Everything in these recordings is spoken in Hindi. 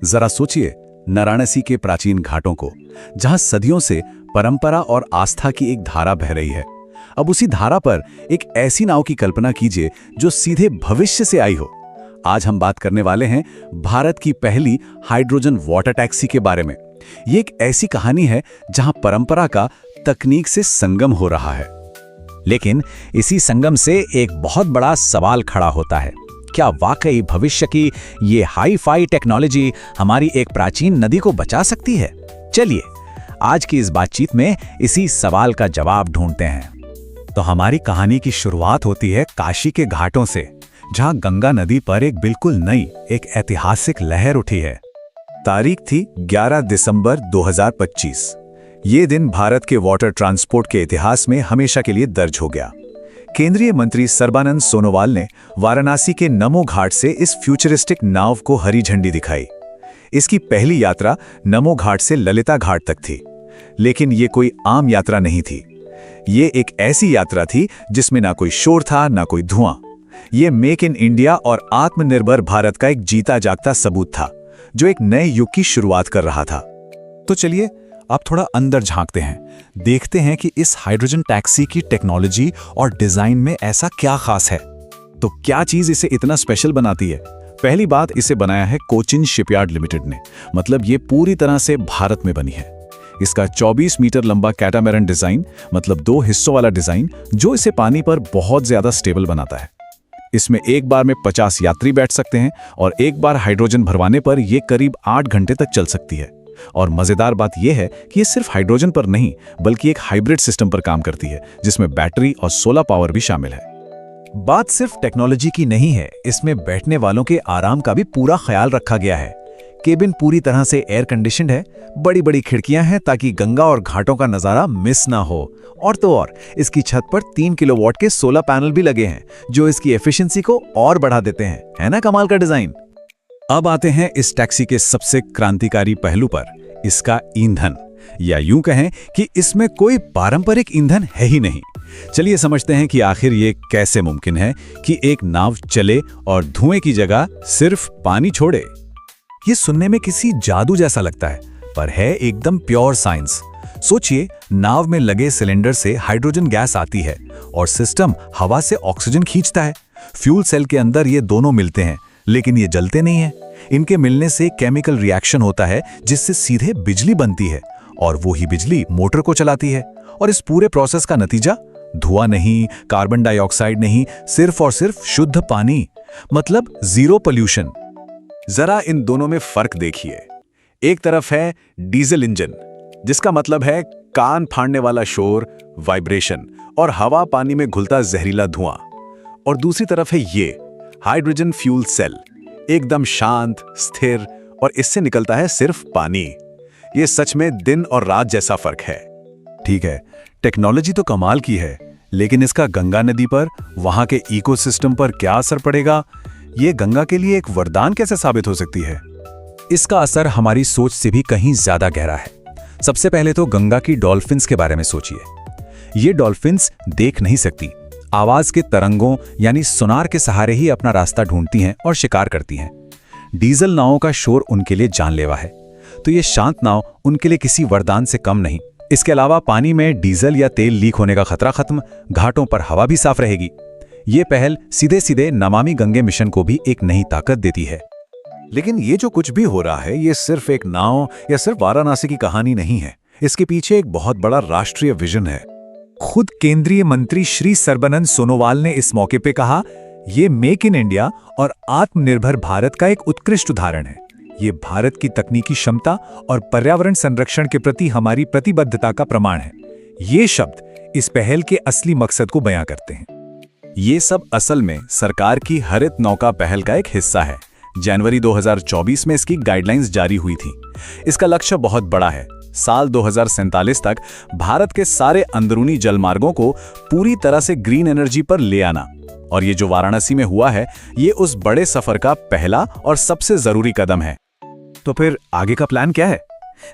जरा सोचिए वाराणसी के प्राचीन घाटों को, जहां सदियों से परंपरा और आस्था की एक धारा बह रही है। अब उसी धारा पर एक ऐसी नाव की कल्पना कीजिए जो सीधे भविष्य से आई हो। आज हम बात करने वाले हैं भारत की पहली हाइड्रोजन वाटर टैक्सी के बारे में। ये एक ऐसी कहानी है जहां परंपरा का तकनीक से संगम हो रहा है। लेकिन इसी संगम से एक बहुत बड़ा सवाल खड़ा होता है, क्या वाकई भविष्य की ये हाई फाई टेक्नोलॉजी हमारी एक प्राचीन नदी को बचा सकती है? चलिए आज की इस बातचीत में इसी सवाल का जवाब ढूंढते हैं। तो हमारी कहानी की शुरुआत होती है काशी के घाटों से, जहां गंगा नदी पर एक बिल्कुल नई, एक ऐतिहासिक लहर उठी है। तारीख थी 11 दिसंबर 2025। ये दिन भारत के वाटर ट्रांसपोर्ट के इतिहास में हमेशा के लिए दर्ज हो गया। केंद्रीय मंत्री सर्बानंद सोनोवाल ने वाराणसी के नमो घाट से इस फ्यूचरिस्टिक नाव को हरी झंडी दिखाई। इसकी पहली यात्रा नमो घाट से ललिता घाट तक थी। लेकिन ये कोई आम यात्रा नहीं थी। ये एक ऐसी यात्रा थी जिसमें ना कोई शोर था, ना कोई धुआं। ये मेक इन इंडिया और आत्मनिर्भर भारत का एक जीता जागता सबूत था, जो एक नए युग की शुरुआत कर रहा था। तो चलिए आप थोड़ा अंदर झांकते हैं, देखते हैं कि इस हाइड्रोजन टैक्सी की टेक्नोलॉजी और डिजाइन में ऐसा क्या खास है। तो क्या चीज इसे इतना स्पेशल बनाती है? पहली बात, इसे बनाया है कोचिन शिपयार्ड लिमिटेड ने। मतलब ये पूरी तरह से भारत में बनी है। इसका 24 मीटर लंबा कैटामैरन डिजाइन, मतलब 2 हिस्सों वाला डिजाइन, जो इसे पानी पर बहुत ज्यादा स्टेबल बनाता है। इसमें एक बार में 50 यात्री बैठ सकते हैं और एक बार हाइड्रोजन भरवाने पर यह करीब 8 घंटे तक चल सकती है। और मजेदार बात यह है कि ये सिर्फ हाइड्रोजन पर नहीं, बल्कि एक हाइब्रिड सिस्टम पर काम करती है, जिसमें बैटरी और सोलर पावर भी शामिल है। बात सिर्फ टेक्नोलॉजी की नहीं है, इसमें बैठने वालों के आराम का भी पूरा ख्याल रखा गया है। केबिन पूरी तरह से एयर कंडीशनड है, बड़ी बड़ी खिड़कियां हैं ताकि गंगा और घाटों का नजारा मिस ना हो। और तो और इसकी छत पर 3 किलोवाट के सोलर पैनल भी लगे हैं, जो इसकी एफिशिएंसी को और बढ़ा देते हैं। है ना कमाल का डिजाइन? अब आते हैं इस टैक्सी के सबसे क्रांतिकारी पहलू पर, इसका ईंधन, या यूं कहें कि इसमें कोई पारंपरिक ईंधन है ही नहीं। चलिए समझते हैं कि आखिर ये कैसे मुमकिन है कि एक नाव चले और धुएं की जगह सिर्फ पानी छोड़े। ये सुनने में किसी जादू जैसा लगता है, पर है एकदम प्योर साइंस। सोचिए, नाव में लगे सिलेंडर से हाइड्रोजन गैस आती है और सिस्टम हवा से ऑक्सीजन खींचता है। फ्यूल सेल के अंदर ये दोनों मिलते हैं, लेकिन ये जलते नहीं है। इनके मिलने से केमिकल रिएक्शन होता है, जिससे सीधे बिजली बनती है और वो ही बिजली मोटर को चलाती है। और इस पूरे प्रोसेस का नतीजा धुआं नहीं, कार्बन डाइऑक्साइड नहीं, सिर्फ और सिर्फ शुद्ध पानी, मतलब जीरो पोल्यूशन। जरा इन दोनों में फर्क देखिए। एक तरफ है डीजल इंजन, जिसका मतलब है कान फाड़ने वाला शोर, वाइब्रेशन और हवा पानी में घुलता जहरीला धुआं। और दूसरी तरफ है ये हाइड्रोजन फ्यूल सेल, एकदम शांत, स्थिर, और इससे निकलता है सिर्फ पानी। ये सच में दिन और रात जैसा फर्क है। ठीक है, टेक्नोलॉजी तो कमाल की है, लेकिन इसका गंगा नदी पर, वहां के इकोसिस्टम पर क्या असर पड़ेगा? ये गंगा के लिए एक वरदान कैसे साबित हो सकती है? इसका असर हमारी सोच से भी कहीं ज्यादा गहरा है। सबसे पहले तो गंगा की डॉल्फिन्स के बारे में सोचिए। ये डॉल्फिन्स देख नहीं सकती, आवाज के तरंगों यानी सोनार के सहारे ही अपना रास्ता ढूंढती हैं और शिकार करती हैं। डीजल नावों का शोर उनके लिए जानलेवा है, तो ये शांत नाव उनके लिए किसी वरदान से कम नहीं। इसके अलावा पानी में डीजल या तेल लीक होने का खतरा खत्म, घाटों पर हवा भी साफ रहेगी। ये पहल सीधे सीधे नमामि गंगे मिशन को भी एक नई ताकत देती है। लेकिन ये जो कुछ भी हो रहा है, ये सिर्फ एक नाव या सिर्फ वाराणसी की कहानी नहीं है। इसके पीछे एक बहुत बड़ा राष्ट्रीय विजन है। खुद केंद्रीय मंत्री श्री सर्बानंद सोनोवाल ने इस मौके पे कहा, ये मेक इन इंडिया और आत्मनिर्भर भारत का एक उत्कृष्ट उदाहरण है। ये भारत की तकनीकी क्षमता और पर्यावरण संरक्षण के प्रति हमारी प्रतिबद्धता का प्रमाण है। ये शब्द इस पहल के असली मकसद को बयां करते हैं। ये सब असल में सरकार की हरित नौका पहल का एक हिस्सा है। जनवरी 2024 में इसकी गाइडलाइंस जारी हुई थी। इसका लक्ष्य बहुत बड़ा है। साल 2047 तक भारत के सारे अंदरूनी जलमार्गों को पूरी तरह से ग्रीन एनर्जी पर ले आना। और ये जो वाराणसी में हुआ है, ये उस बड़े सफर का पहला और सबसे जरूरी कदम है। तो फिर आगे का प्लान क्या है?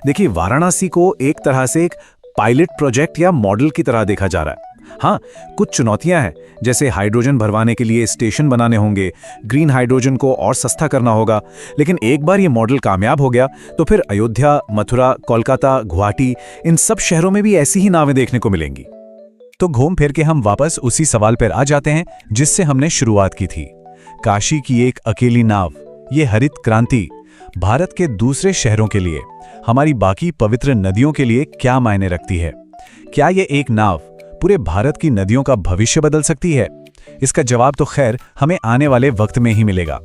देखिए, वाराणसी को एक तरह से एक पायलट प्रोजेक्ट या मॉडल की तरह देखा जा रहा है। हाँ, कुछ चुनौतियां हैं, जैसे हाइड्रोजन भरवाने के लिए स्टेशन बनाने होंगे, ग्रीन हाइड्रोजन को और सस्ता करना होगा। लेकिन एक बार ये मॉडल कामयाब हो गया तो फिर अयोध्या, मथुरा, कोलकाता, गुवाहाटी, इन सब शहरों में भी ऐसी ही नावें देखने को मिलेंगी। तो घूम फिर के हम वापस उसी सवाल पर आ जाते हैं जिससे हमने शुरुआत की थी। काशी की एक अकेली नाव, ये हरित क्रांति, भारत के दूसरे शहरों के लिए, हमारी बाकी पवित्र नदियों के लिए क्या मायने रखती है? क्या ये एक नाव पूरे भारत की नदियों का भविष्य बदल सकती है? इसका जवाब तो खैर हमें आने वाले वक्त में ही मिलेगा।